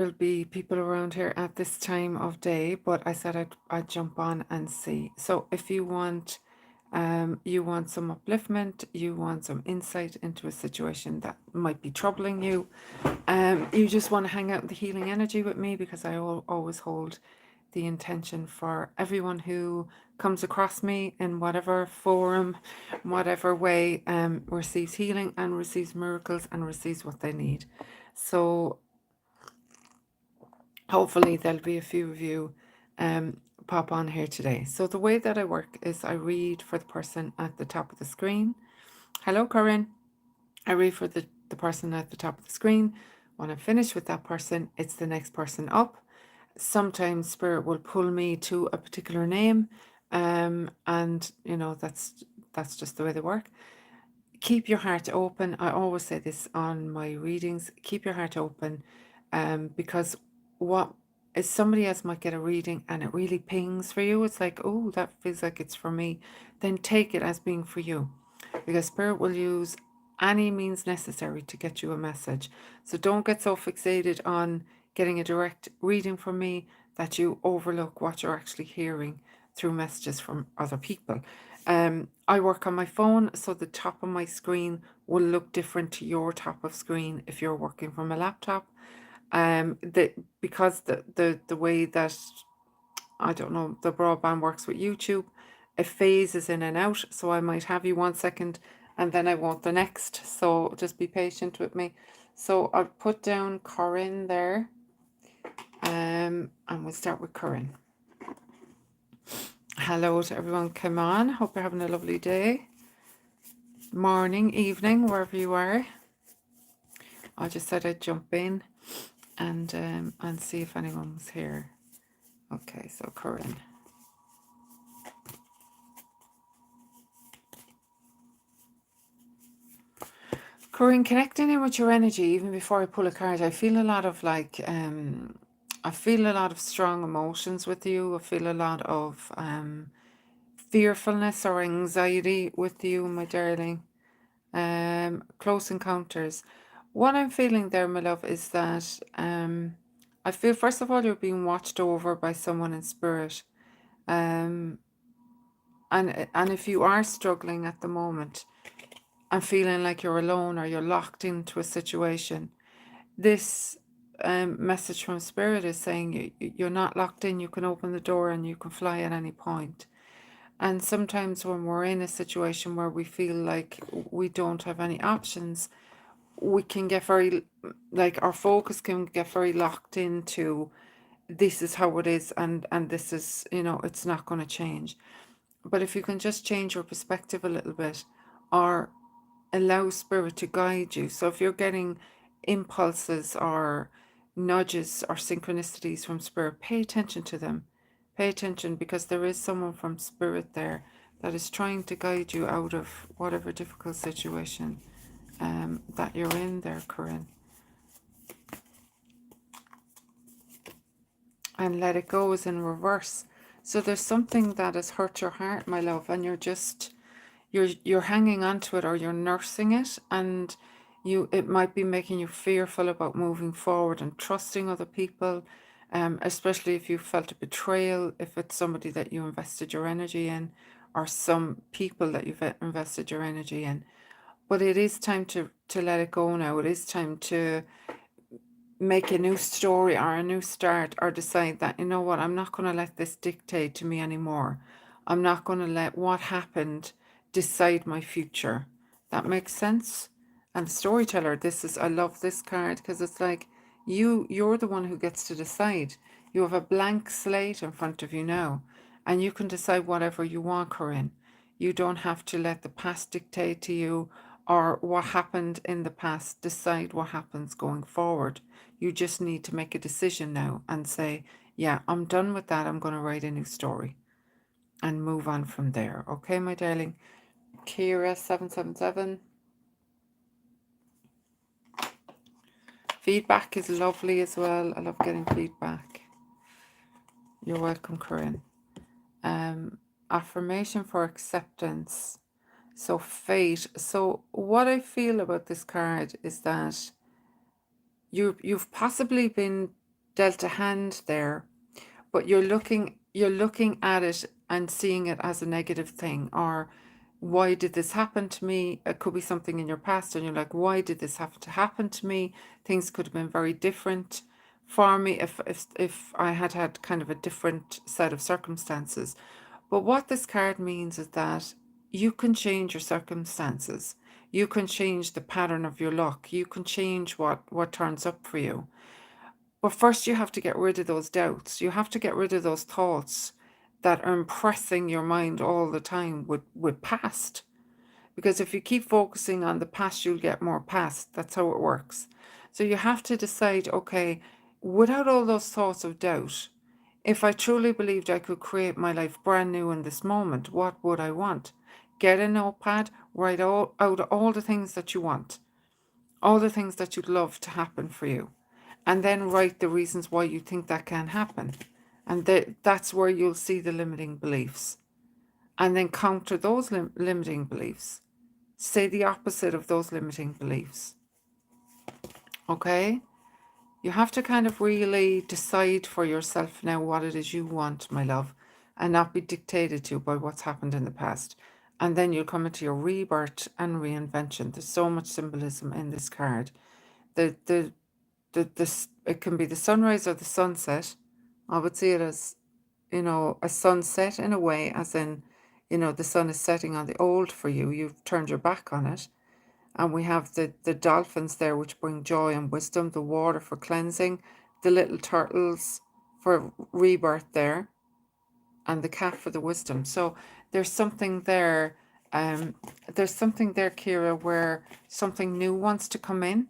There'll be people around here at this time of day, but I said I'd jump on and see. So if you want some upliftment, you want some insight into a situation that might be troubling you, you just want to hang out in the healing energy with me, because I always hold the intention for everyone who comes across me in whatever forum, whatever way, receives healing and receives miracles and receives what they need. So hopefully there'll be a few of you pop on here today. So the way that I work is I read for the person at the top of the screen. Hello, Corinne. I read for the person at the top of the screen. When I finish with that person, it's the next person up. Sometimes Spirit will pull me to a particular name, and that's just the way they work. Keep your heart open. I always say this on my readings. Keep your heart open, because what is somebody else might get a reading and it really pings for you. It's like, oh, that feels like it's for me. Then take it as being for you, because Spirit will use any means necessary to get you a message. So don't get so fixated on getting a direct reading from me that you overlook what you're actually hearing through messages from other people. I work on my phone, so the top of my screen will look different to your top of screen if you're working from a laptop. Because the way that, I don't know, the broadband works with YouTube, it phases in and out. So I might have you 1 second and then I won't the next. So just be patient with me. So I'll put down Corinne there. And we'll start with Corinne. Hello to everyone. Come on. Hope you're having a lovely day. Morning, evening, wherever you are. I just said I'd jump in and see if anyone was here. Okay, so Corinne. Corinne, connecting in with your energy, even before I pull a card, I feel a lot of I feel a lot of strong emotions with you. I feel a lot of fearfulness or anxiety with you, my darling. Close encounters. What I'm feeling there, my love, is that I feel, first of all, you're being watched over by someone in spirit. And if you are struggling at the moment and feeling like you're alone or you're locked into a situation, this message from spirit is saying you're not locked in. You can open the door and you can fly at any point. And sometimes when we're in a situation where we feel like we don't have any options, we can get very, like, our focus can get very locked into, this is how it is, and this is, it's not going to change. But if you can just change your perspective a little bit, or allow spirit to guide you. So if you're getting impulses or nudges or synchronicities from spirit, pay attention to them. Pay attention, because there is someone from spirit there that is trying to guide you out of whatever difficult situation that you're in there, Corinne. And let it go is in reverse. So there's something that has hurt your heart, my love, and you're hanging on to it, or you're nursing it, and it might be making you fearful about moving forward and trusting other people, especially if you felt a betrayal, if it's somebody that you invested your energy in, or some people that you've invested your energy in. But it is time to let it go now. It is time to make a new story or a new start, or decide that, you know what, I'm not going to let this dictate to me anymore. I'm not going to let what happened decide my future. That makes sense? And the storyteller, I love this card, because it's like you're the one who gets to decide. You have a blank slate in front of you now, and you can decide whatever you want, Corinne. You don't have to let the past dictate to you, or what happened in the past decide what happens going forward. You just need to make a decision now and say, yeah, I'm done with that. I'm going to write a new story and move on from there. Okay, my darling. Kira 777. Feedback is lovely as well. I love getting feedback. You're welcome, Corinne. Affirmation for acceptance. So fate. So what I feel about this card is that you've possibly been dealt a hand there, but you're looking at it and seeing it as a negative thing, or why did this happen to me? It could be something in your past and you're like, why did this have to happen to me? Things could have been very different for me if I had had kind of a different set of circumstances. But what this card means is that you can change your circumstances. You can change the pattern of your luck. You can change what turns up for you. But first, you have to get rid of those doubts. You have to get rid of those thoughts that are impressing your mind all the time with past. Because if you keep focusing on the past, you'll get more past. That's how it works. So you have to decide, okay, without all those thoughts of doubt, if I truly believed I could create my life brand new in this moment, what would I want? Get a notepad, write out all the things that you want, all the things that you'd love to happen for you, and then write the reasons why you think that can happen. And that's where you'll see the limiting beliefs. And then counter those limiting beliefs. Say the opposite of those limiting beliefs. Okay? You have to kind of really decide for yourself now what it is you want, my love, and not be dictated to by what's happened in the past. And then you'll come into your rebirth and reinvention. There's so much symbolism in this card. It can be the sunrise or the sunset. I would see it as, a sunset in a way, as in, the sun is setting on the old for you. You've turned your back on it. And we have the dolphins there, which bring joy and wisdom, the water for cleansing, the little turtles for rebirth there, and the cat for the wisdom. So there's something there. There's something there, Kira, where something new wants to come in.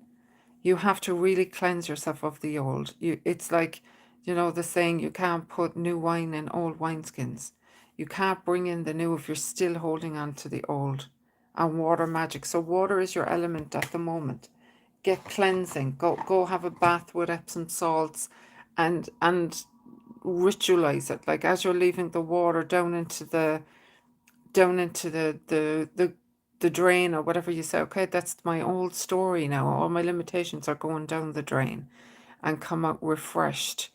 You have to really cleanse yourself of the old. It's like, the saying, you can't put new wine in old wineskins. You can't bring in the new if you're still holding on to the old. And water magic. So water is your element at the moment. Get cleansing. Go have a bath with Epsom salts and ritualize it. Like as you're leaving the water down into the drain or whatever, you say, okay, that's my old story now. All my limitations are going down the drain, and come out refreshed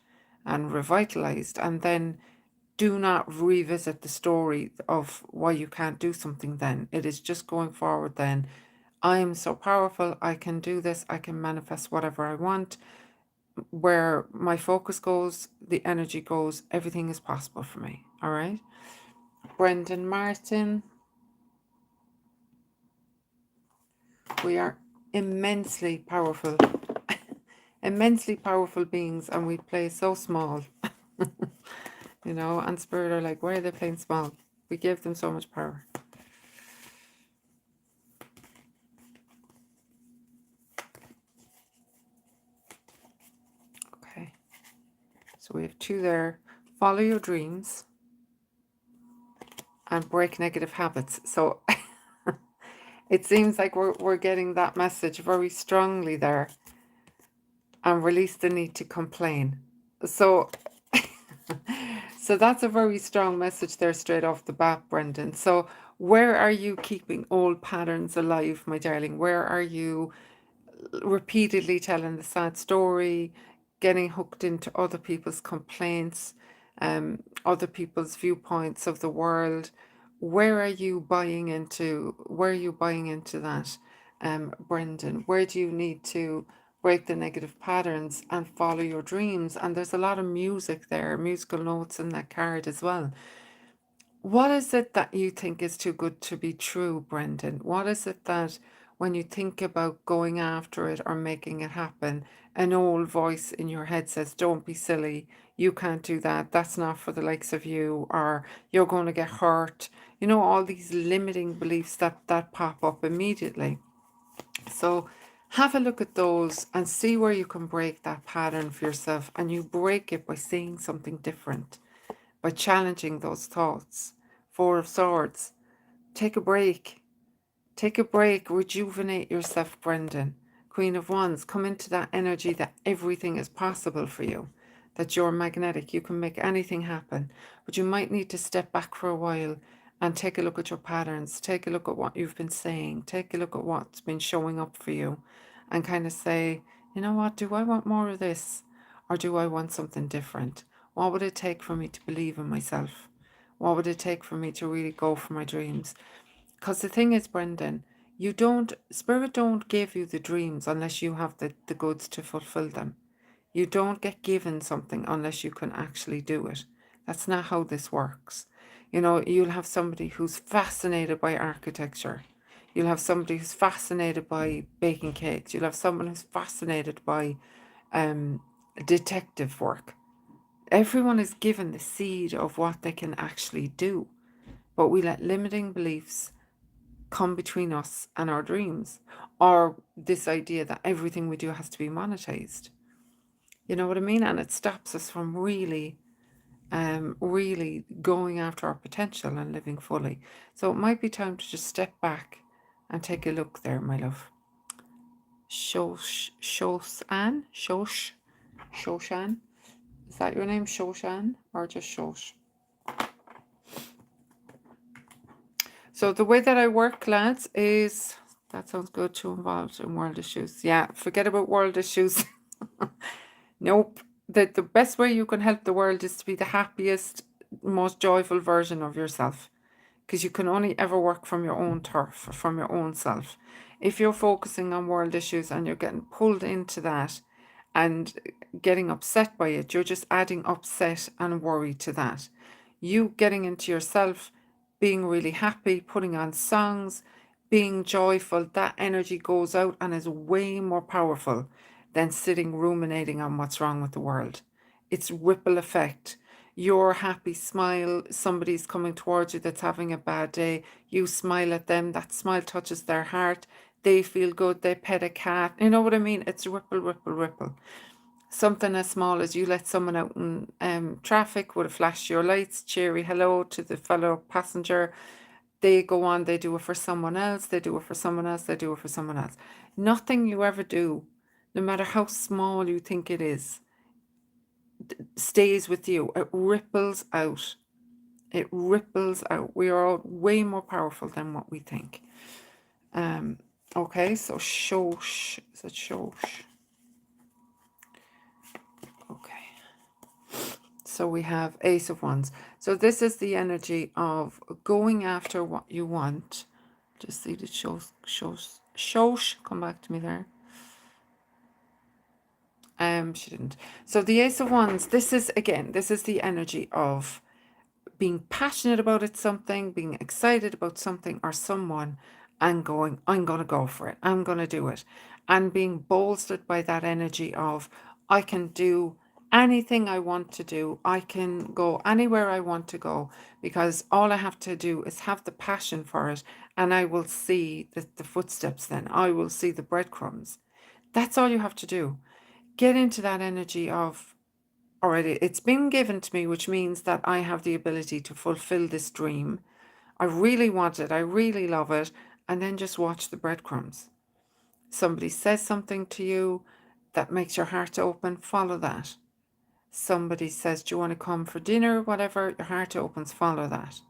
and revitalized. And then do not revisit the story of why you can't do something then. It is just going forward then. I am so powerful. I can do this. I can manifest whatever I want. Where my focus goes, the energy goes, everything is possible for me. All right. Brendan Martin. We are immensely powerful, immensely powerful beings, and we play so small. And Spirit are like, why are they playing small? We give them so much power. Okay. So we have 2 there. Follow your dreams and break negative habits. So it seems like we're getting that message very strongly there. And release the need to complain. So so that's a very strong message there straight off the bat, Brendan. So where are you keeping old patterns alive, my darling? Where are you repeatedly telling the sad story, getting hooked into other people's complaints, other people's viewpoints of the world? Where are you buying into? Where are you buying into that, Brendan? Where do you need to break the negative patterns and follow your dreams? And there's a lot of music there, musical notes in that card as well. What is it that you think is too good to be true, Brendan? What is it that when you think about going after it or making it happen, an old voice in your head says, don't be silly, you can't do that, that's not for the likes of you, or you're going to get hurt? All these limiting beliefs that pop up immediately. So have a look at those and see where you can break that pattern for yourself. And you break it by saying something different, by challenging those thoughts. 4 of Swords. Take a break. Take a break. Rejuvenate yourself, Brendan. Queen of Wands. Come into that energy that everything is possible for you. That you're magnetic. You can make anything happen. But you might need to step back for a while and take a look at your patterns. Take a look at what you've been saying. Take a look at what's been showing up for you. And kind of say, you know what? Do I want more of this? Or do I want something different? What would it take for me to believe in myself? What would it take for me to really go for my dreams? Because the thing is, Brendan, Spirit don't give you the dreams unless you have the goods to fulfill them. You don't get given something unless you can actually do it. That's not how this works. You know, you'll have somebody who's fascinated by architecture. You'll have somebody who's fascinated by baking cakes. You'll have someone who's fascinated by detective work. Everyone is given the seed of what they can actually do, but we let limiting beliefs come between us and our dreams, or this idea that everything we do has to be monetized. You know what I mean? And it stops us from really going after our potential and living fully. So it might be time to just step back and take a look there, my love. Shoshan? Shoshan? Is that your name, Shoshan, or just Shosh? So the way that I work, lads, is... That sounds good. Too involved in world issues. Yeah, forget about world issues. Nope. The best way you can help the world is to be the happiest, most joyful version of yourself. Because you can only ever work from your own turf, from your own self. If you're focusing on world issues and you're getting pulled into that and getting upset by it, you're just adding upset and worry to that. You getting into yourself, being really happy, putting on songs, being joyful, that energy goes out and is way more powerful than sitting ruminating on what's wrong with the world. It's ripple effect. Your happy smile, somebody's coming towards you that's having a bad day, you smile at them, that smile touches their heart, they feel good, they pet a cat. You know what I mean? It's ripple, ripple, ripple. Something as small as you let someone out in traffic with a flash your lights, cheery hello to the fellow passenger. They go on, they do it for someone else, they do it for someone else, they do it for someone else. Nothing you ever do, no matter how small you think it is, stays with you. It ripples out. It ripples out. We are all way more powerful than what we think. Okay, so Shosh. Is it Shosh? Okay. So we have Ace of Wands. So this is the energy of going after what you want. Just see the Shosh. Come back to me there. She didn't. So the Ace of Wands, this is the energy of being passionate about it, something, being excited about something or someone, and going, I'm going to go for it. I'm going to do it. And being bolstered by that energy of, I can do anything I want to do. I can go anywhere I want to go because all I have to do is have the passion for it, and I will see the footsteps then. I will see the breadcrumbs. That's all you have to do. Get into that energy of, already it's been given to me, which means that I have the ability to fulfill this dream. I really want it. I really love it. And then just watch the breadcrumbs. Somebody says something to you that makes your heart open, follow that. Somebody says, do you want to come for dinner? Whatever, your heart opens, follow that.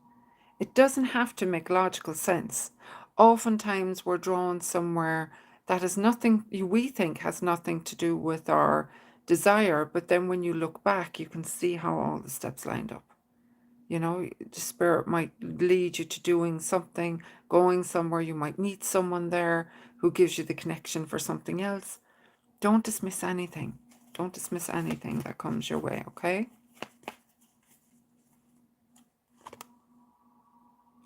It doesn't have to make logical sense. Oftentimes we're drawn somewhere that has nothing, we think has nothing to do with our desire, but then when you look back, you can see how all the steps lined up. You know, the spirit might lead you to doing something, going somewhere, you might meet someone there who gives you the connection for something else. Don't dismiss anything. Don't dismiss anything that comes your way, okay?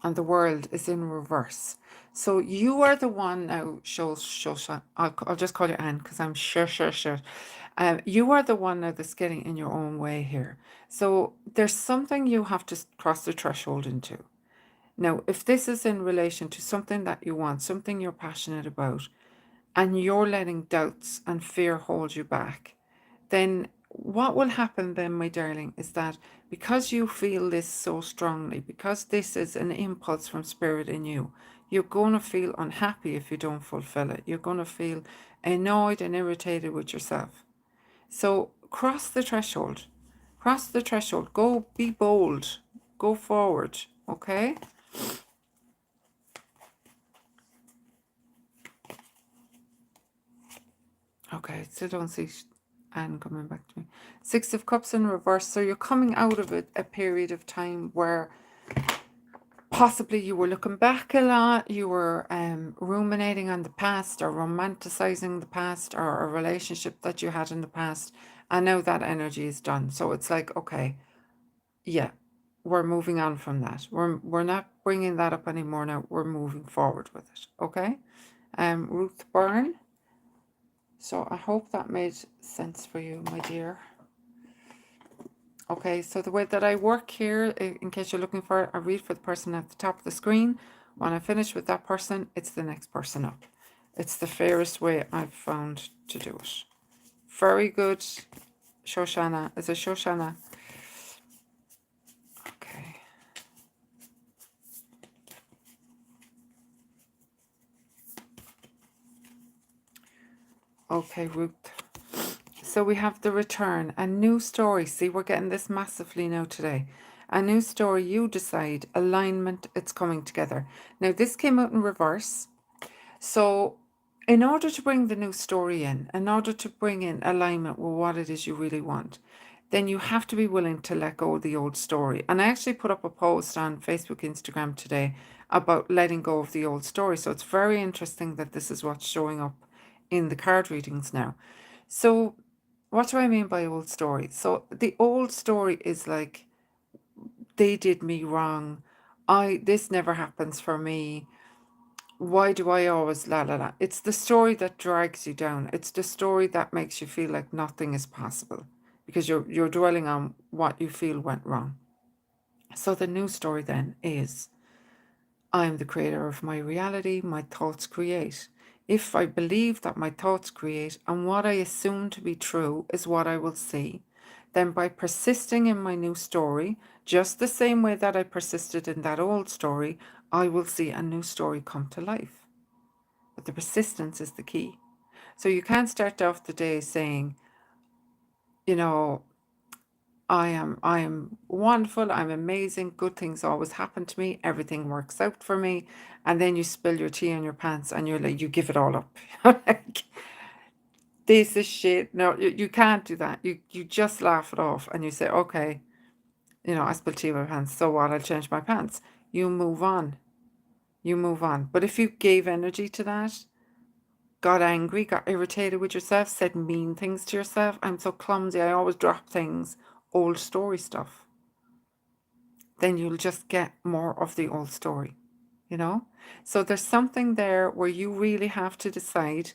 And the world is in reverse. So you are the one now, Shoshana. I'll just call you Anne because I'm sure. You are the one now that's getting in your own way here. So there's something you have to cross the threshold into. Now, if this is in relation to something that you want, something you're passionate about, and you're letting doubts and fear hold you back, then what will happen then, my darling, is that because you feel this so strongly, because this is an impulse from spirit in you, you're going to feel unhappy if you don't fulfill it. You're going to feel annoyed and irritated with yourself. So cross the threshold. Cross the threshold. Go, be bold. Go forward. Okay? Okay, still don't see and coming back to me. Six of Cups in reverse. So you're coming out of it a period of time where possibly you were looking back a lot, you were ruminating on the past or romanticizing the past or a relationship that you had in the past. And now that energy is done. So it's like, okay, yeah, we're moving on from that. We're not bringing that up anymore now. We're moving forward with it. Okay? Ruth Byrne. So I hope that made sense for you, my dear. Okay, so the way that I work here, in case you're looking for it, I read for the person at the top of the screen. When I finish with that person, it's the next person up. It's the fairest way I've found to do it. Very good, Shoshana. Is it Shoshana? Okay. Okay, Ruth. So we have the return, a new story. See, we're getting this massively now today. A new story, you decide, alignment, it's coming together. Now, this came out in reverse. So in order to bring the new story in order to bring in alignment with what it is you really want, then you have to be willing to let go of the old story. And I actually put up a post on Facebook, Instagram today about letting go of the old story. So it's very interesting that this is what's showing up in the card readings now. So what do I mean by old story? So the old story is like, they did me wrong. This never happens for me. Why do I always la la la? It's the story that drags you down. It's the story that makes you feel like nothing is possible because you're dwelling on what you feel went wrong. So the new story then is, I'm the creator of my reality, my thoughts create. If I believe that my thoughts create and what I assume to be true is what I will see, then by persisting in my new story, just the same way that I persisted in that old story, I will see a new story come to life. But the persistence is the key. So you can't start off the day saying, you know, I am wonderful, I'm amazing, good things always happen to me, everything works out for me, and then you spill your tea on your pants and you're like, you give it all up. Like, this is shit. No, you can't do that. You just laugh it off and you say, okay, I spilled tea on my pants, so what? I'll change my pants. You move on. You move on. But if you gave energy to that, got angry, got irritated with yourself, said mean things to yourself, I'm so clumsy, I always drop things, old story stuff, then you'll just get more of the old story, So there's something there where you really have to decide,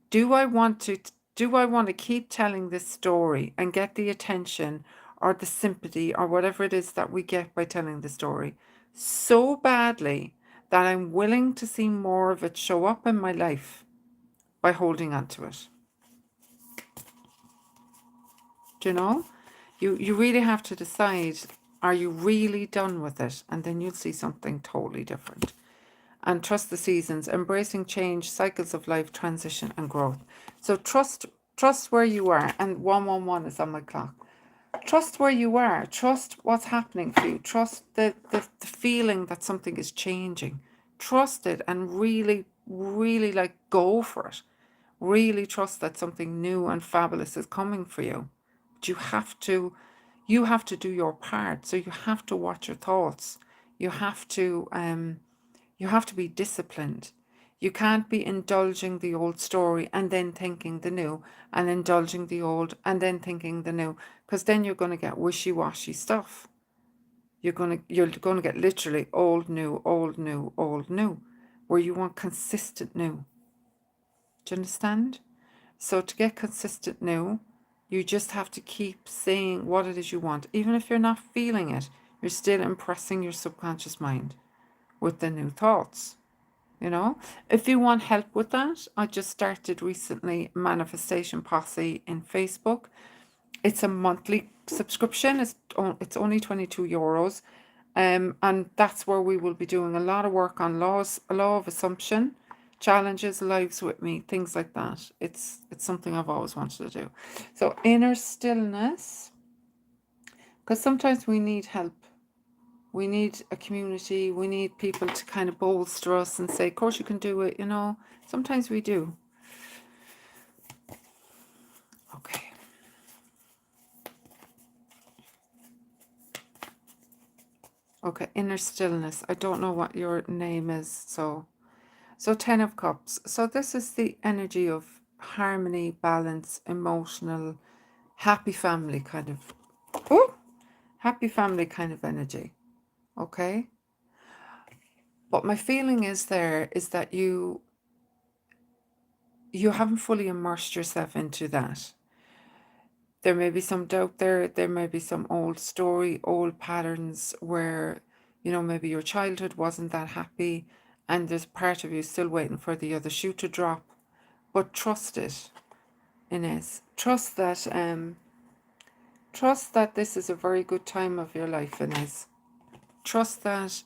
do I want to keep telling this story and get the attention or the sympathy or whatever it is that we get by telling the story so badly that I'm willing to see more of it show up in my life by holding on to it? Do you know? You really have to decide, are you really done with it? And then you'll see something totally different. And trust the seasons, embracing change, cycles of life, transition and growth. So trust where you are. And 111 is on my clock. Trust where you are. Trust what's happening for you. Trust the feeling that something is changing. Trust it and really, really go for it. Really trust that something new and fabulous is coming for you. But you have to do your part. So you have to watch your thoughts. You have to be disciplined. You can't be indulging the old story and then thinking the new, and indulging the old and then thinking the new, because then you're going to get wishy-washy stuff. You're going to get literally old, new, old, new, old, new, where you want consistent new. Do you understand? So to get consistent new, you just have to keep saying what it is you want. Even if you're not feeling it, you're still impressing your subconscious mind with the new thoughts. If you want help with that, I just started recently Manifestation Posse in Facebook. It's a monthly subscription. It's only €22. And that's where we will be doing a lot of work on law of assumption, challenges, lives with me, things like that. It's something I've always wanted to do. So inner stillness, because sometimes we need help. We need a community. We need people to kind of bolster us and say, of course you can do it, Sometimes we do. Okay. Okay, inner stillness. I don't know what your name is, so 10 of Cups. So this is the energy of harmony, balance, emotional, happy family kind of, oh, happy family kind of energy. Okay? But my feeling is there is that you haven't fully immersed yourself into that. There may be some doubt there. There may be some old story, old patterns where, maybe your childhood wasn't that happy and there's part of you still waiting for the other shoe to drop. But trust it, Inez. Trust that this is a very good time of your life, Inez. Trust that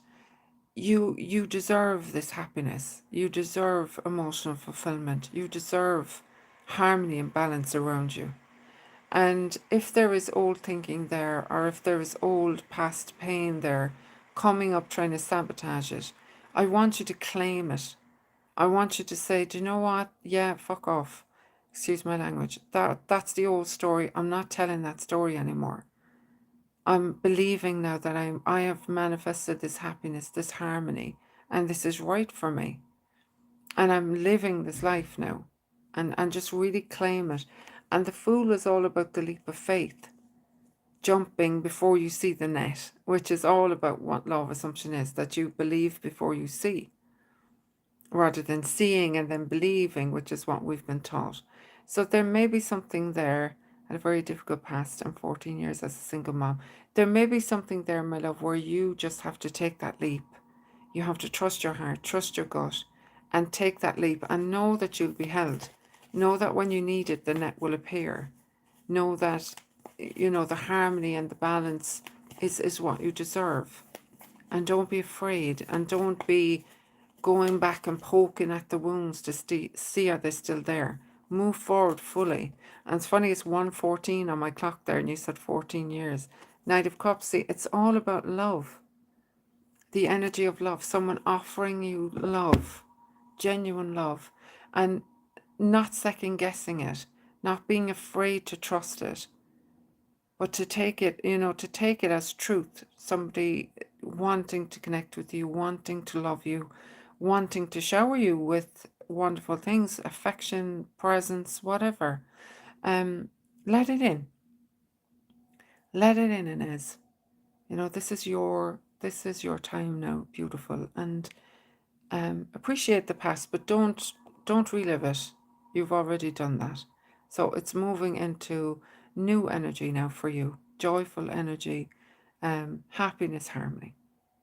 you deserve this happiness. You deserve emotional fulfillment. You deserve harmony and balance around you. And if there is old thinking there, or if there is old past pain there coming up trying to sabotage it, I want you to claim it. I want you to say, do you know what? Yeah, fuck off. Excuse my language. That's the old story. I'm not telling that story anymore. I'm believing now that I have manifested this happiness, this harmony, and this is right for me. And I'm living this life now. And just really claim it. And the Fool is all about the leap of faith, jumping before you see the net, which is all about what law of assumption is, that you believe before you see, rather than seeing and then believing, which is what we've been taught. So there may be something there. I had a very difficult past. I'm 14 years as a single mom. There may be something there, my love, where you just have to take that leap. You have to trust your heart, trust your gut, and take that leap and know that you'll be held. Know that when you need it, the net will appear. Know that, the harmony and the balance is what you deserve. And don't be afraid, and don't be going back and poking at the wounds to see are they still there. Move forward fully. And it's funny, it's 1:14 on my clock there, and you said 14 years. Knight of Cups, see, it's all about love. The energy of love, someone offering you love, genuine love, and not second guessing it, not being afraid to trust it, but to take it, to take it as truth. Somebody wanting to connect with you, wanting to love you, wanting to shower you with wonderful things, affection, presence, whatever. Let it in. Let it in, Inez. This is your time now, beautiful. And appreciate the past, but don't relive it. You've already done that. So it's moving into new energy now for you. Joyful energy, happiness, harmony.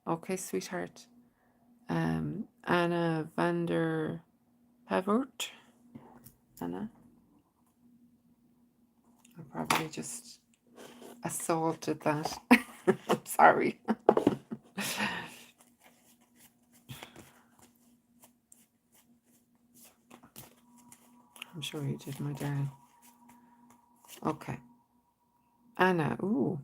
Okay, sweetheart. Anna van der Pavert. Anna. I probably just assaulted that. I'm sorry. I'm sure you did, my darling. Okay. Anna, ooh.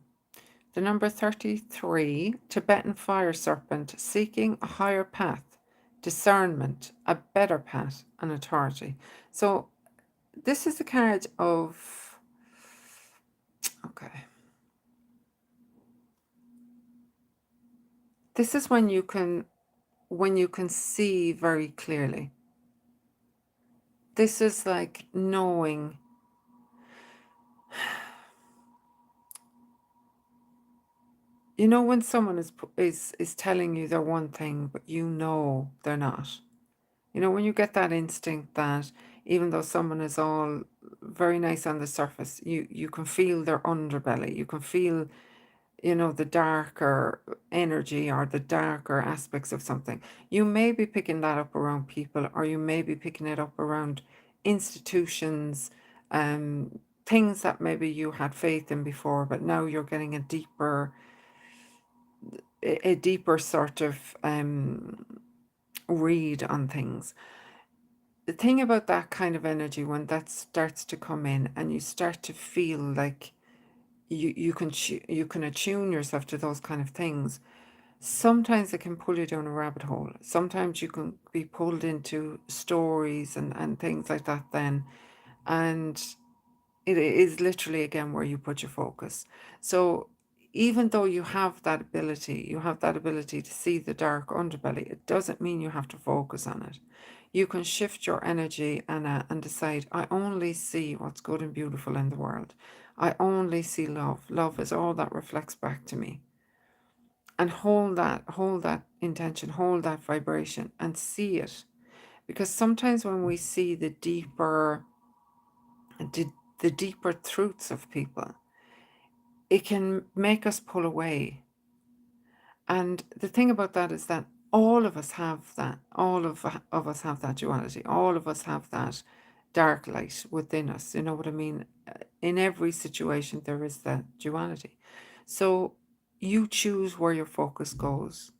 The number 33, Tibetan fire serpent, seeking a higher path, discernment, a better path, and authority. So this is the card of, okay. This is when you can see very clearly. This is like knowing. When someone is telling you they're one thing, but they're not. When you get that instinct that even though someone is all very nice on the surface, you can feel their underbelly. You can feel, the darker energy or the darker aspects of something. You may be picking that up around people, or you may be picking it up around institutions, things that maybe you had faith in before, but now you're getting a deeper sort of read on things. The thing about that kind of energy, when that starts to come in and you start to feel like you can attune yourself to those kind of things, sometimes it can pull you down a rabbit hole. Sometimes you can be pulled into stories and things like that then, and it is literally again where you put your focus. So even though you have that ability to see the dark underbelly, it doesn't mean you have to focus on it. You can shift your energy and decide, I only see what's good and beautiful in the world. I only see love. Love is all that reflects back to me. And hold that intention, hold that vibration and see it. Because sometimes when we see the deeper truths of people, it can make us pull away. And the thing about that is that all of us have that. All of us have that duality. All of us have that dark light within us. You know what I mean? In every situation, there is that duality. So you choose where your focus goes.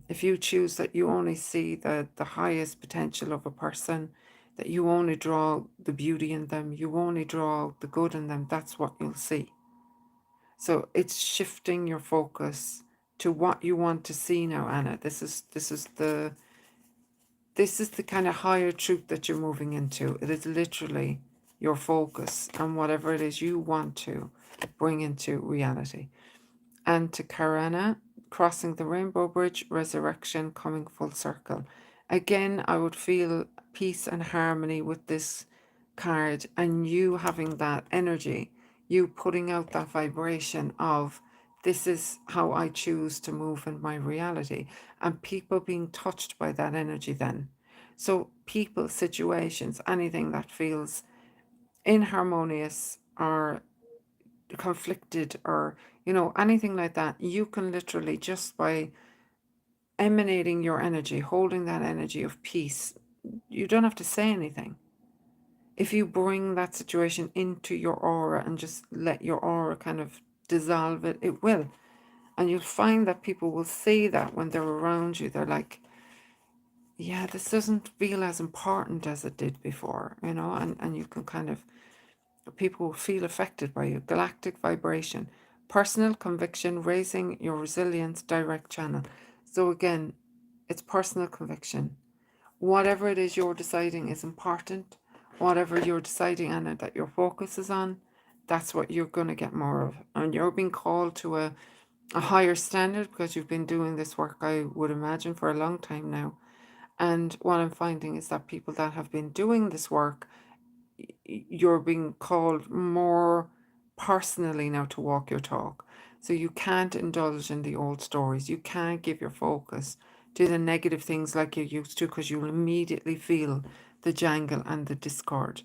If you choose that you only see the highest potential of a person, that you only draw the beauty in them, you only draw the good in them, that's what you'll see. So it's shifting your focus to what you want to see now, Anna. This is the kind of higher truth that you're moving into. It is literally your focus on whatever it is you want to bring into reality. And to Karana, crossing the rainbow bridge, resurrection, coming full circle. Again, I would feel peace and harmony with this card, and you having that energy, you putting out that vibration of, this is how I choose to move in my reality, and people being touched by that energy then. So people, situations, anything that feels inharmonious or conflicted or, you know, anything like that, you can literally, just by emanating your energy, holding that energy of peace, you don't have to say anything. If you bring that situation into your aura and just let your aura kind of dissolve it, it will. And you'll find that people will see that when they're around you. They're like, yeah, this doesn't feel as important as it did before, you know, and you can kind of, people will feel affected by you. Galactic vibration, personal conviction, raising your resilience, direct channel. So again, it's personal conviction. Whatever it is you're deciding is important, whatever you're deciding, Anna, that your focus is on, that's what you're going to get more of. And you're being called to a higher standard because you've been doing this work, I would imagine, for a long time now. And what I'm finding is that people that have been doing this work, you're being called more personally now to walk your talk. So you can't indulge in the old stories. You can't give your focus to the negative things like you used to, because you'll immediately feel the jangle and the discord.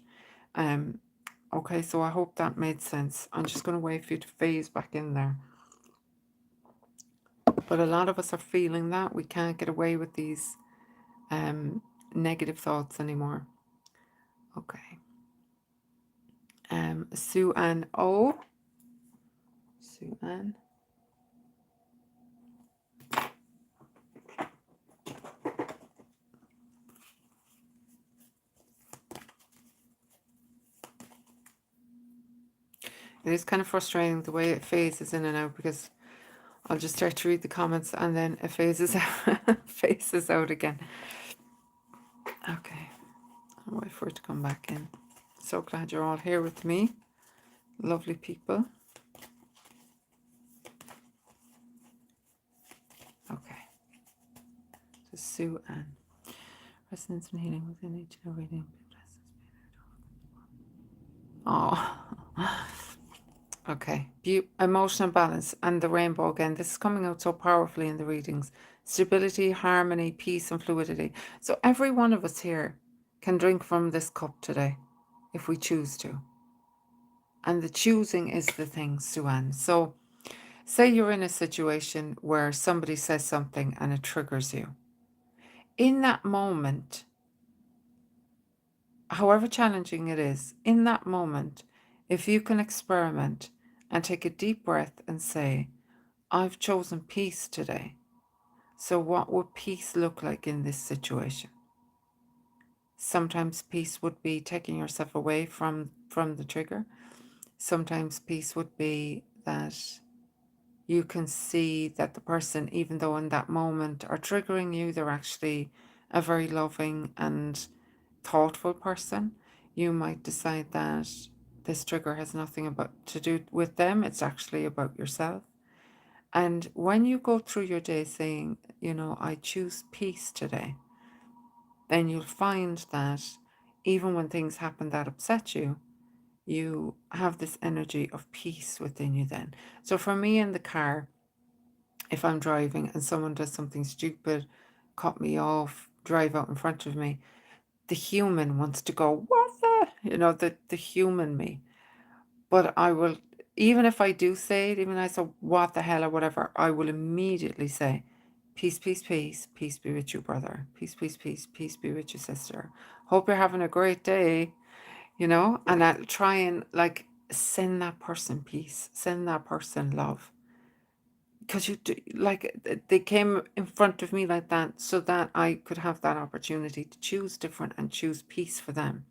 Okay, so I hope that made sense. I'm just going to wait for you to phase back in there. But a lot of us are feeling that. We can't get away with these negative thoughts anymore. Okay. Suan O. Suan. It is kind of frustrating the way it phases in and out, because I'll just start to read the comments and then it phases out, phases out again. Okay, I'll wait for it to come back in. So glad you're all here with me. Lovely people. Okay. So Suan. Resonance and healing within each and every reading. Oh. Okay. Emotional balance and the rainbow again. This is coming out so powerfully in the readings. Stability, harmony, peace, and fluidity. So every one of us here can drink from this cup today if we choose to. And the choosing is the thing, Suan. So say you're in a situation where somebody says something and it triggers you. In that moment, however challenging it is, in that moment, if you can experiment and take a deep breath and say, I've chosen peace today. So what would peace look like in this situation? Sometimes peace would be taking yourself away from the trigger. Sometimes peace would be that you can see that the person, even though in that moment are triggering you, they're actually a very loving and thoughtful person. You might decide that this trigger has nothing to do with them. It's actually about yourself. And when you go through your day saying, I choose peace today, then you'll find that even when things happen that upset you, you have this energy of peace within you then. So for me in the car, if I'm driving and someone does something stupid, cut me off, drive out in front of me, the human wants to go, what the human me. But I will, even if I do say it, even if I say, what the hell or whatever, I will immediately say, peace, peace, peace, peace be with you, brother. Peace, peace, peace, peace be with you, sister. Hope you're having a great day, and I'll try and like send that person peace, send that person love. Because they came in front of me like that so that I could have that opportunity to choose different and choose peace for them,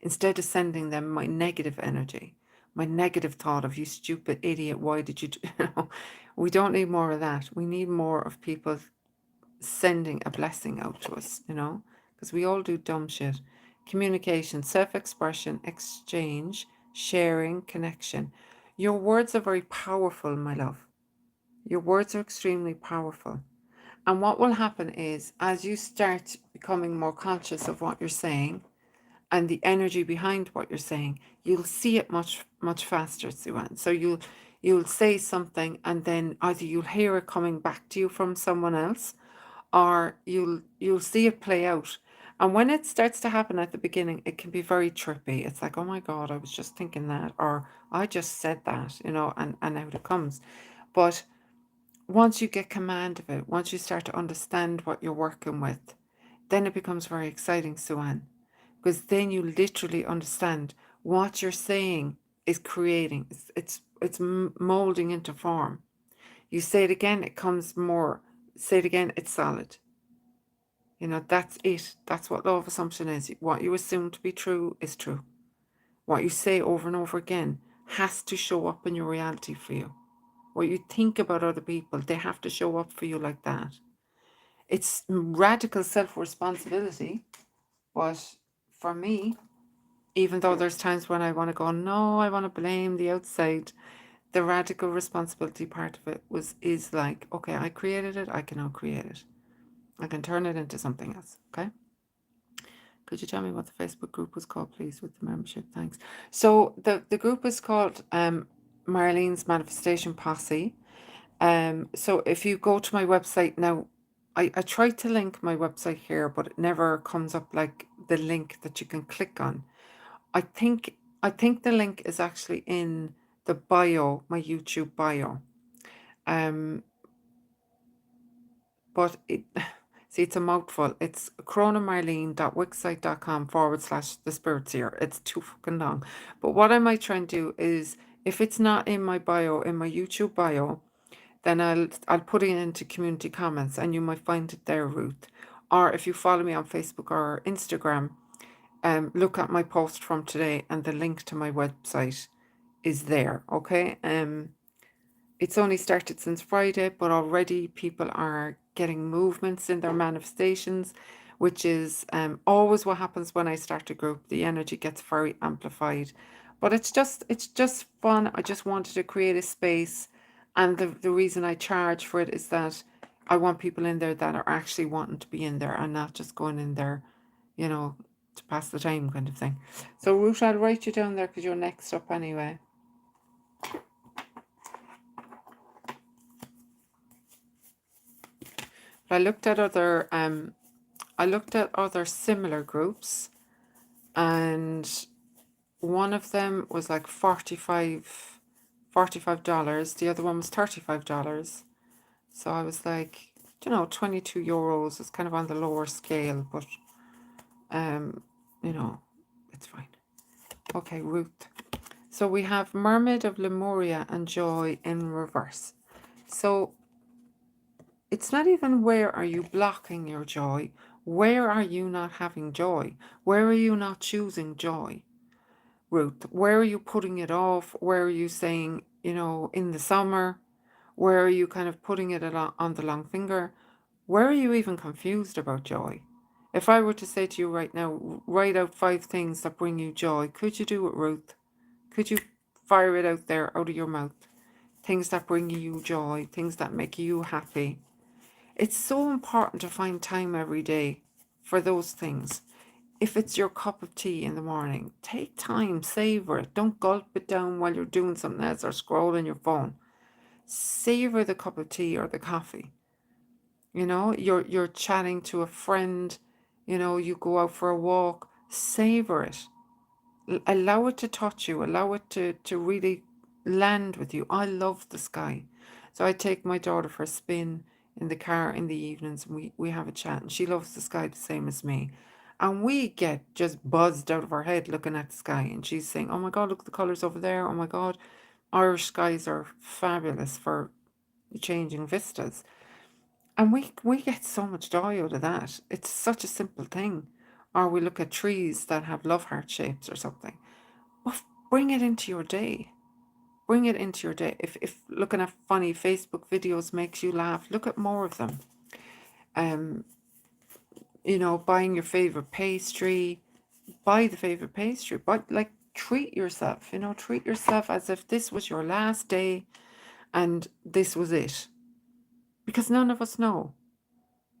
instead of sending them my negative energy, my negative thought of, you stupid idiot, why did you do, we don't need more of that. We need more of people sending a blessing out to us, because we all do dumb shit. Communication, self-expression, exchange, sharing, connection. Your words are very powerful, my love. Your words are extremely powerful. And what will happen is, as you start becoming more conscious of what you're saying and the energy behind what you're saying, you'll see it much, much faster, Suan. So you'll say something and then either you'll hear it coming back to you from someone else, or you'll see it play out. And when it starts to happen at the beginning, it can be very trippy. It's like, oh my God, I was just thinking that, or I just said that, and out it comes. But once you get command of it, once you start to understand what you're working with, then it becomes very exciting, Suan, because then you literally understand what you're saying is creating. It's molding into form. You say it again, it comes more. Say it again, it's solid. That's it. That's what law of assumption is. What you assume to be true is true. What you say over and over again has to show up in your reality for you. What you think about other people, they have to show up for you like that. It's radical self-responsibility, but for me, even though there's times when I want to go, no, I want to blame the outside, the radical responsibility part of it is like, okay, I created it, I can now create it. I can turn it into something else, okay? Could you tell me what the Facebook group was called, please, with the membership? Thanks. So the group is called Marlene's Manifestation Posse. So if you go to my website now, I tried to link my website here, but it never comes up like the link that you can click on. I think the link is actually in the bio, my YouTube bio. But see, it's a mouthful. It's cronamarlene.wixsite.com/the spirits here. It's too fucking long. But what I might try and do is, if it's not in my bio, in my YouTube bio, then I'll put it into community comments and you might find it there, Ruth. Or if you follow me on Facebook or Instagram, look at my post from today and the link to my website is there, okay? It's only started since Friday, but already people are getting movements in their manifestations, which is always what happens when I start a group. The energy gets very amplified. But it's just fun. I just wanted to create a space. And the reason I charge for it is that I want people in there that are actually wanting to be in there and not just going in there, to pass the time kind of thing. So Ruth, I'll write you down there because you're next up anyway. I looked at other similar groups, and one of them was like $45. The other one was $35. So I was like, €22 is kind of on the lower scale, but it's fine. Okay, Ruth. So we have Mermaid of Lemuria and Joy in reverse. So it's not even where are you blocking your joy. Where are you not having joy? Where are you not choosing joy, Ruth? Where are you putting it off? Where are you saying, in the summer? Where are you kind of putting it on the long finger? Where are you even confused about joy? If I were to say to you right now, write out 5 things that bring you joy, could you do it, Ruth? Could you fire it out there out of your mouth? things that bring you joy, things that make you happy. It's so important to find time every day for those things. If it's your cup of tea in the morning, take time, savor it. Don't gulp it down while you're doing something else or scrolling your phone. Savor the cup of tea or the coffee. You know, you're chatting to a friend, you know, you go out for a walk, savor it. Allow it to touch you, allow it to really land with you. I love the sky. So I take my daughter for a spin in the car in the evenings and we have a chat, and she loves the sky the same as me. And we get just buzzed out of our head looking at the sky, and she's saying, "Oh my God, look at the colours over there. Oh my God, Irish skies are fabulous for changing vistas." And we get so much joy out of that. It's such a simple thing. Or we look at trees that have love heart shapes or something. Well, bring it into your day. Bring it into your day. If looking at funny Facebook videos makes you laugh, look at more of them. You know, buying your favorite pastry, buy the favorite pastry. But like, treat yourself. You know, treat yourself as if this was your last day and this was it. Because none of us know.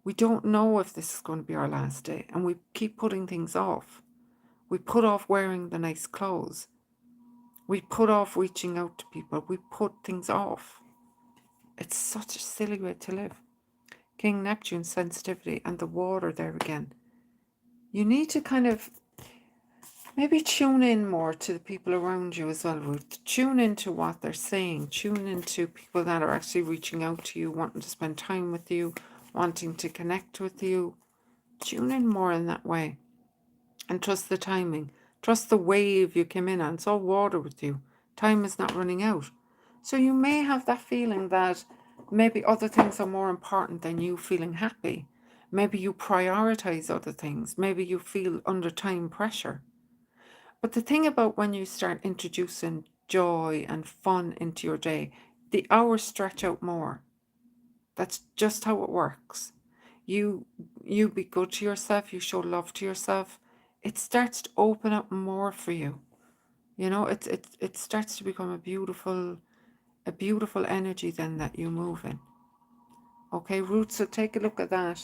We don't know if this is going to be our last day, and we keep putting things off. We put off wearing the nice clothes. We put off reaching out to people. We put things off. It's such a silly way to live. King Neptune's sensitivity and the water there again. You need to kind of maybe tune in more to the people around you as well, Ruth. Tune into what they're saying. Tune into people that are actually reaching out to you, wanting to spend time with you, wanting to connect with you. Tune in more in that way. And trust the timing. Trust the wave you came in on. It's all water with you. Time is not running out. So you may have that feeling that maybe other things are more important than you feeling happy. Maybe you prioritize other things. Maybe you feel under time pressure. But the thing about when you start introducing joy and fun into your day, the hours stretch out more. That's just how it works. You you be good to yourself, you show love to yourself, it starts to open up more for you. You know, it starts to become a beautiful energy then that you move in. Okay, Ruth, so take a look at that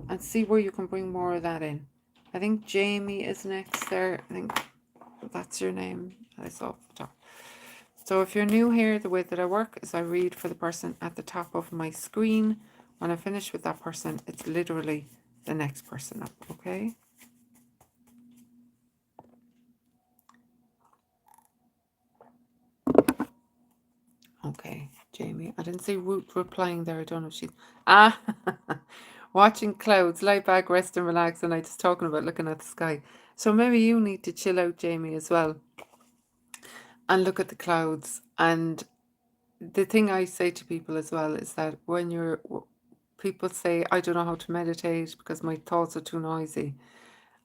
and see where you can bring more of that in. I think Jamie is next there. I think that's your name. I saw off the top. So if you're new here, the way that I work is I read for the person at the top of my screen. When I finish with that person, it's literally the next person up, okay? Okay, Jamie. I didn't see Ruth replying there. I don't know if she's... Ah! Watching clouds, lie back, rest and relax, and I just talking about looking at the sky. So maybe you need to chill out, Jamie, as well, and look at the clouds. And the thing I say to people as well is that when people say, I don't know how to meditate because my thoughts are too noisy.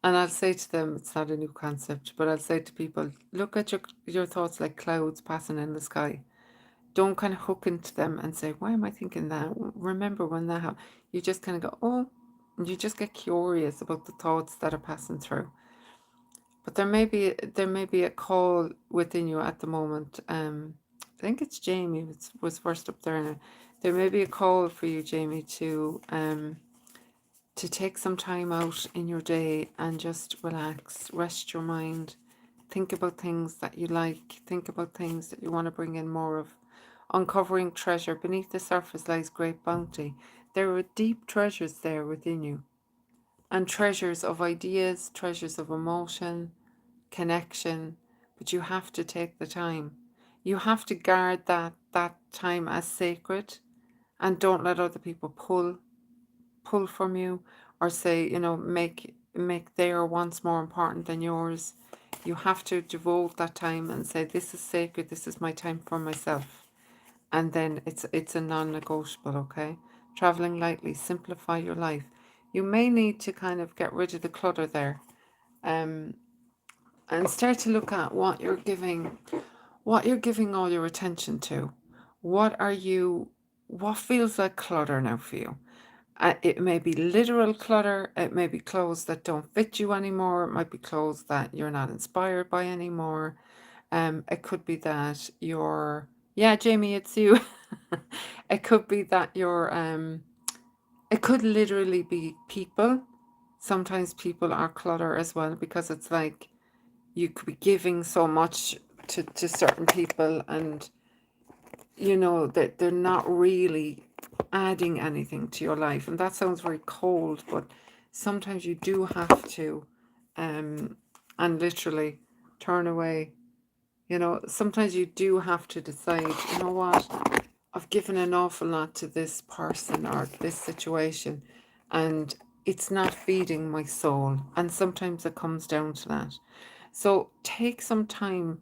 And I'll say to them, it's not a new concept, but I'll say to people, look at your thoughts like clouds passing in the sky. Don't kind of hook into them and say, why am I thinking that? Remember when that happened? You just kind of go, oh, and you just get curious about the thoughts that are passing through. But there may be a call within you at the moment. I think it's Jamie was first up there. Now. There may be a call for you, Jamie, to take some time out in your day and just relax, rest your mind, think about things that you like, think about things that you want to bring in more of. Uncovering treasure. Beneath the surface lies great bounty. There are deep treasures there within you, and treasures of ideas, treasures of emotion, connection, but you have to take the time. You have to guard that time as sacred, and don't let other people pull from you or say, make their wants more important than yours. You have to devote that time and say, this is sacred, this is my time for myself. And then it's a non-negotiable, okay? Traveling lightly, simplify your life. You may need to kind of get rid of the clutter there. And start to look at what you're giving all your attention to. What feels like clutter now for you? It may be literal clutter. It may be clothes that don't fit you anymore. It might be clothes that you're not inspired by anymore. It could be that Yeah, Jamie, it's you. It could be that you're it could literally be people. Sometimes people are clutter as well, because it's like you could be giving so much to certain people, and you know that they're not really adding anything to your life. And that sounds very cold, but sometimes you do have to and literally turn away. You know, sometimes you do have to decide, you know what, I've given an awful lot to this person or this situation, and it's not feeding my soul. And sometimes it comes down to that. So take some time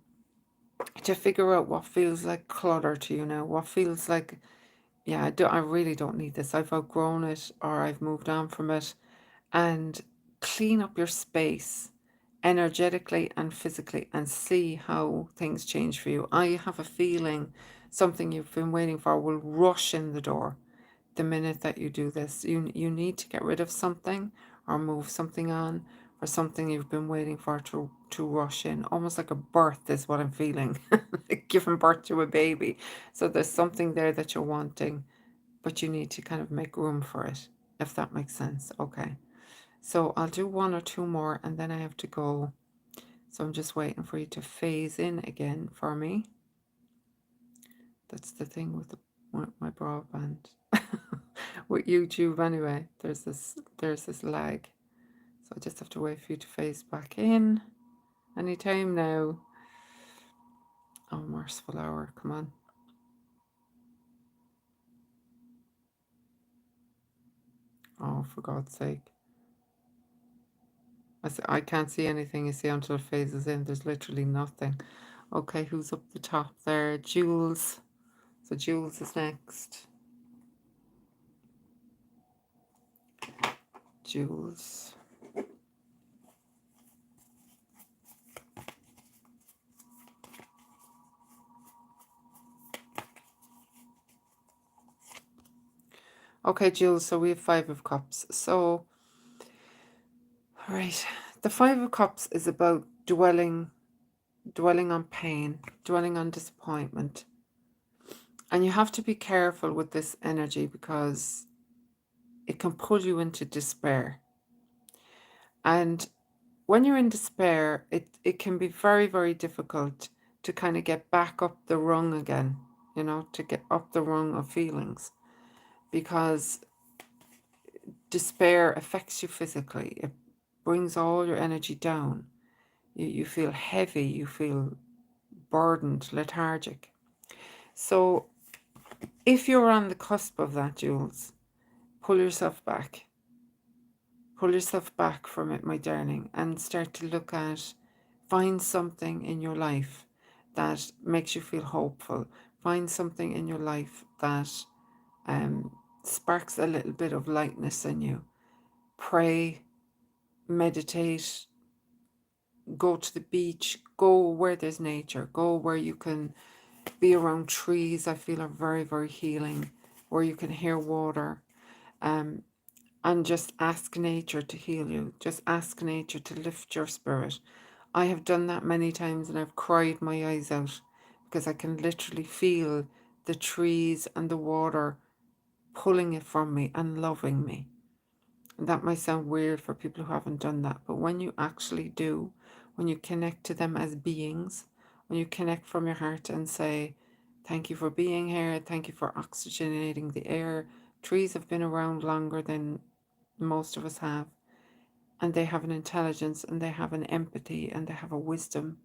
to figure out what feels like clutter to you now, what feels like, yeah, I really don't need this. I've outgrown it, or I've moved on from it. And clean up your space energetically and physically, and see how things change for you. I have a feeling something you've been waiting for will rush in the door the minute that you do this. You need to get rid of something or move something on, or something you've been waiting for to rush in. Almost like a birth is what I'm feeling. Like giving birth to a baby. So there's something there that you're wanting, but you need to kind of make room for it, if that makes sense. Okay. So I'll do one or two more, and then I have to go. So I'm just waiting for you to phase in again for me. That's the thing with my broadband. With YouTube anyway, there's this lag. So I just have to wait for you to phase back in. Anytime now. Oh, merciful hour, come on. Oh, for God's sake. I can't see anything, you see, until it phases in. There's literally nothing. Okay, who's up the top there? Jules. So Jules is next. Jules. Okay, Jules, so we have 5 of Cups. So, all right, the 5 of Cups is about dwelling on pain, dwelling on disappointment. And you have to be careful with this energy, because it can pull you into despair. And when you're in despair, it can be very, very difficult to kind of get back up the rung again, you know, to get up the rung of feelings, because despair affects you physically. It brings all your energy down. You feel heavy, you feel burdened, lethargic. So if you're on the cusp of that, Jules, pull yourself back. Pull yourself back from it, my darling, and start to look at, find something in your life that makes you feel hopeful. Find something in your life that sparks a little bit of lightness in you. Pray, meditate, go to the beach, go where there's nature, go where you can be around trees. I feel are very, very healing, where you can hear water. And just ask nature to heal you. Just ask nature to lift your spirit. I have done that many times, and I've cried my eyes out, because I can literally feel the trees and the water pulling it from me and loving me. And that might sound weird for people who haven't done that, but when you actually do, when you connect to them as beings, when you connect from your heart and say, thank you for being here, thank you for oxygenating the air. Trees have been around longer than most of us have, and they have an intelligence, and they have an empathy, and they have a wisdom.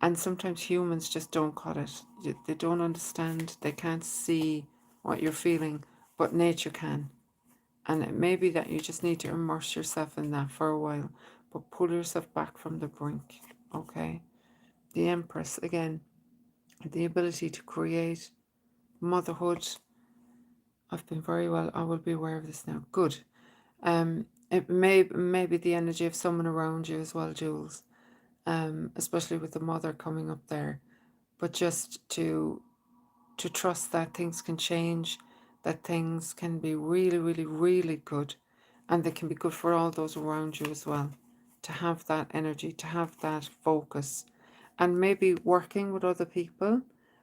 And sometimes humans just don't cut it. They don't understand, they can't see what you're feeling, but nature can. And it may be that you just need to immerse yourself in that for a while, but pull yourself back from the brink. Okay? The Empress, again, the ability to create, motherhood. I've been very well, I will be aware of this now. Good. It may be the energy of someone around you as well, Jules, especially with the mother coming up there. But just to trust that things can change, that things can be really, really, really good, and they can be good for all those around you as well. To have that energy, to have that focus, and maybe working with other people,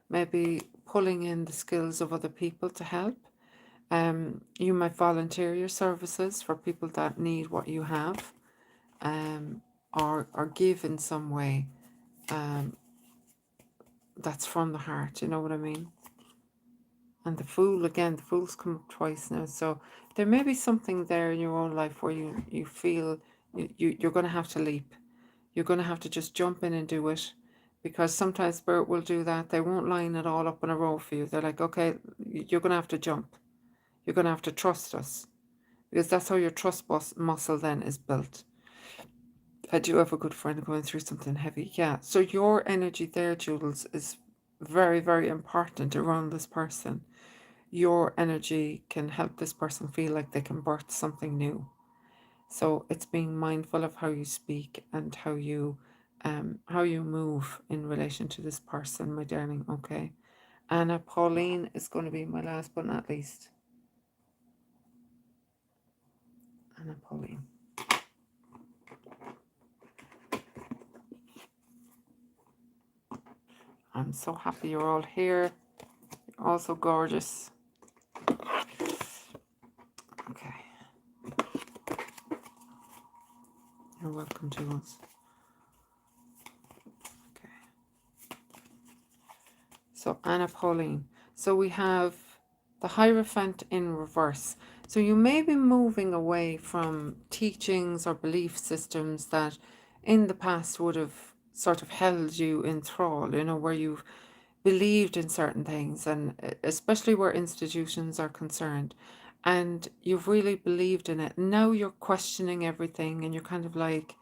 maybe pulling in the skills of other people to help. You might volunteer your services for people that need what you have, or give in some way that's from the heart, you know what I mean? And the Fool, again, the Fool's come up twice now. So there may be something there in your own life where you feel you're going to have to leap. You're going to have to just jump in and do it, because sometimes Spirit will do that. They won't line it all up in a row for you. They're like, okay, you're going to have to jump. You're going to have to trust us, because that's how your trust muscle then is built. I do have a good friend going through something heavy. Yeah. So your energy there, Jules, is very, very important around this person. Your energy can help this person feel like they can birth something new. So it's being mindful of how you speak and how you move in relation to this person, my darling. Okay. Anna Pauline is going to be my last but not least. Anna Pauline. I'm so happy you're all here. You're all so gorgeous. Okay. You're welcome, Jules. Okay. So Anna Pauline. So we have the Hierophant in reverse. So you may be moving away from teachings or belief systems that in the past would have sort of held you in thrall, you know, where you've believed in certain things, and especially where institutions are concerned, and you've really believed in it. Now you're questioning everything and you're kind of like,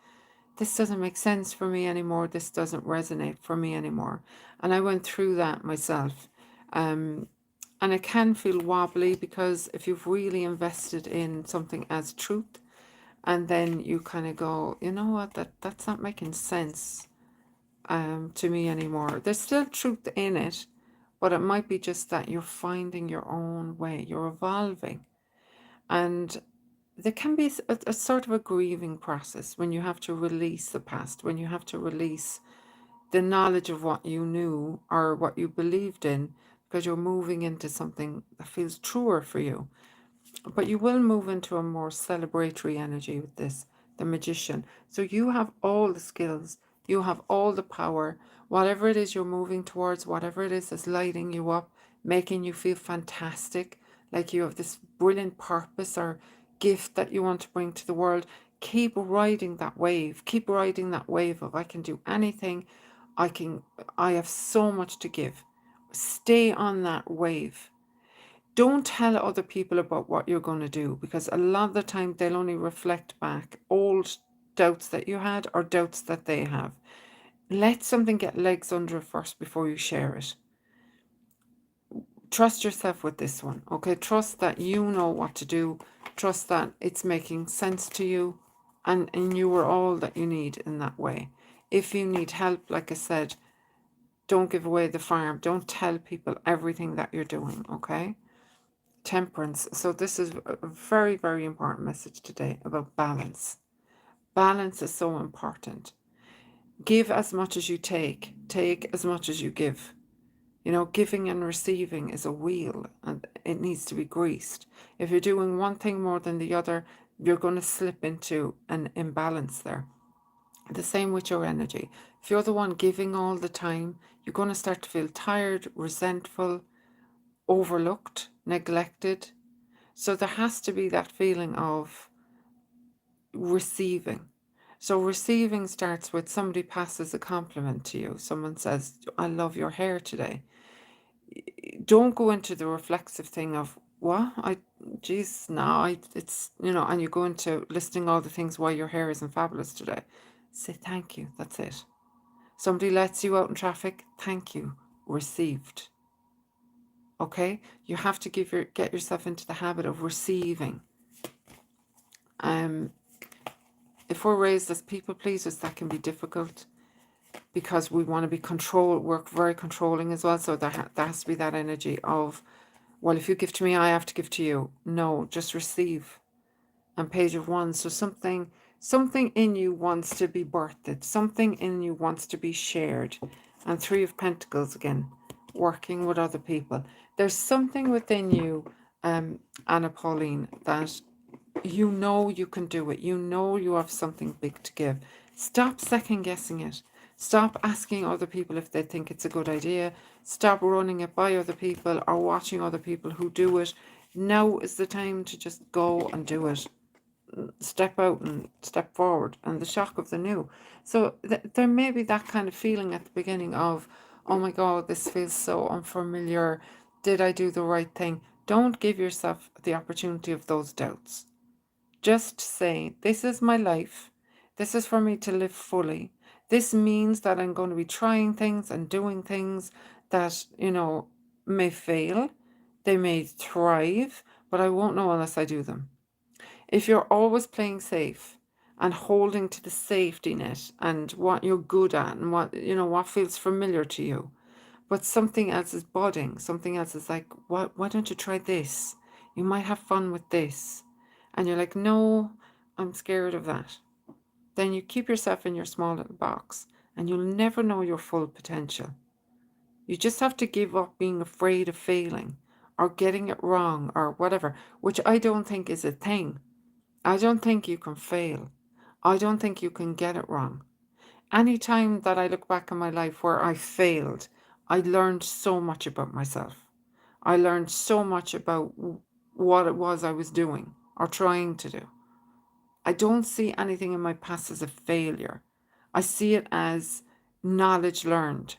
this doesn't make sense for me anymore. This doesn't resonate for me anymore. And I went through that myself. And it can feel wobbly, because if you've really invested in something as truth, and then you kind of go, you know what, that's not making sense to me anymore. There's still truth in it, but it might be just that you're finding your own way, you're evolving. And there can be a sort of a grieving process when you have to release the past, when you have to release the knowledge of what you knew or what you believed in, because you're moving into something that feels truer for you. But you will move into a more celebratory energy with this, the Magician. So you have all the skills, you have all the power. Whatever it is you're moving towards, whatever it is that's lighting you up, making you feel fantastic, like you have this brilliant purpose or gift that you want to bring to the world, keep riding that wave. Keep riding that wave of, I can do anything. I have so much to give. Stay on that wave. Don't tell other people about what you're going to do, because a lot of the time they'll only reflect back old doubts that you had or doubts that they have. Let something get legs under it first before you share it. Trust yourself with this one, okay? Trust that you know what to do. Trust that it's making sense to you, and you are all that you need in that way. If you need help, like I said, don't give away the farm. Don't tell people everything that you're doing, okay? Temperance. So this is a very, very important message today about balance. Balance is so important. Give as much as you take. Take as much as you give. You know, giving and receiving is a wheel, and it needs to be greased. If you're doing one thing more than the other, you're going to slip into an imbalance there. The same with your energy. If you're the one giving all the time, you're going to start to feel tired, resentful, overlooked, neglected. So there has to be that feeling of receiving. So receiving starts with somebody passes a compliment to you. Someone says, I love your hair today. Don't go into the reflexive thing of, what? It's, you know, and you go into listing all the things why your hair isn't fabulous today. Say thank you. That's it. Somebody lets you out in traffic. Thank you. Received. Okay? You have to get yourself into the habit of receiving. If we're raised as people pleasers, that can be difficult, because we want to be work very controlling as well. So there has to be that energy of, well, if you give to me, I have to give to you. No, just receive. And Page of Wands. So something in you wants to be birthed. Something in you wants to be shared. And Three of Pentacles again. working with other people. There's something within you, Anna Pauline, that you know you can do it. You know you have something big to give. Stop second guessing it. Stop asking other people if they think it's a good idea. Stop running it by other people or watching other people who do it. Now is the time to just go and do it. Step out and step forward, and the shock of the new. So there may be that kind of feeling at the beginning of, oh my God, this feels so unfamiliar. Did I do the right thing? Don't give yourself the opportunity of those doubts. Just say, this is my life. This is for me to live fully. This means that I'm going to be trying things and doing things that, may fail. They may thrive, but I won't know unless I do them. If you're always playing safe and holding to the safety net and what you're good at and what feels familiar to you, but something else is budding, something else is like, why don't you try this? You might have fun with this. And you're like, no, I'm scared of that. Then you keep yourself in your small little box and you'll never know your full potential. You just have to give up being afraid of failing or getting it wrong or whatever, which I don't think is a thing. I don't think you can fail. I don't think you can get it wrong. Any time that I look back in my life where I failed, I learned so much about myself. I learned so much about what it was I was doing or trying to do. I don't see anything in my past as a failure. I see it as knowledge learned.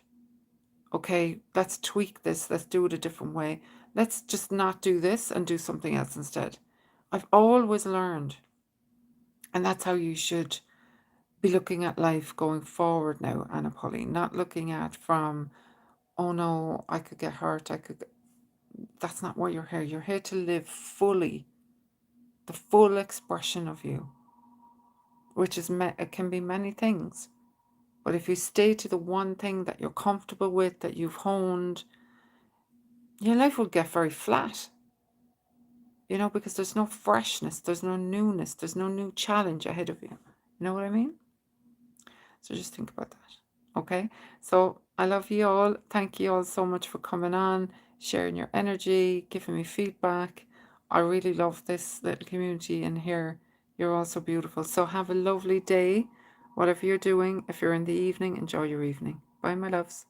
Okay, let's tweak this. Let's do it a different way. Let's just not do this and do something else instead. I've always learned. And that's how you should be looking at life going forward now, Anna Pauline. Not looking at from, oh no, I could get hurt. That's not why you're here. You're here to live fully, the full expression of you, which it can be many things. But if you stay to the one thing that you're comfortable with, that you've honed, your life will get very flat. Because there's no freshness, there's no newness, there's no new challenge ahead of you. You know what I mean? So just think about that. Okay? So I love you all. Thank you all so much for coming on, sharing your energy, giving me feedback. I really love this little community in here. You're all so beautiful. So have a lovely day. Whatever you're doing, if you're in the evening, enjoy your evening. Bye, my loves.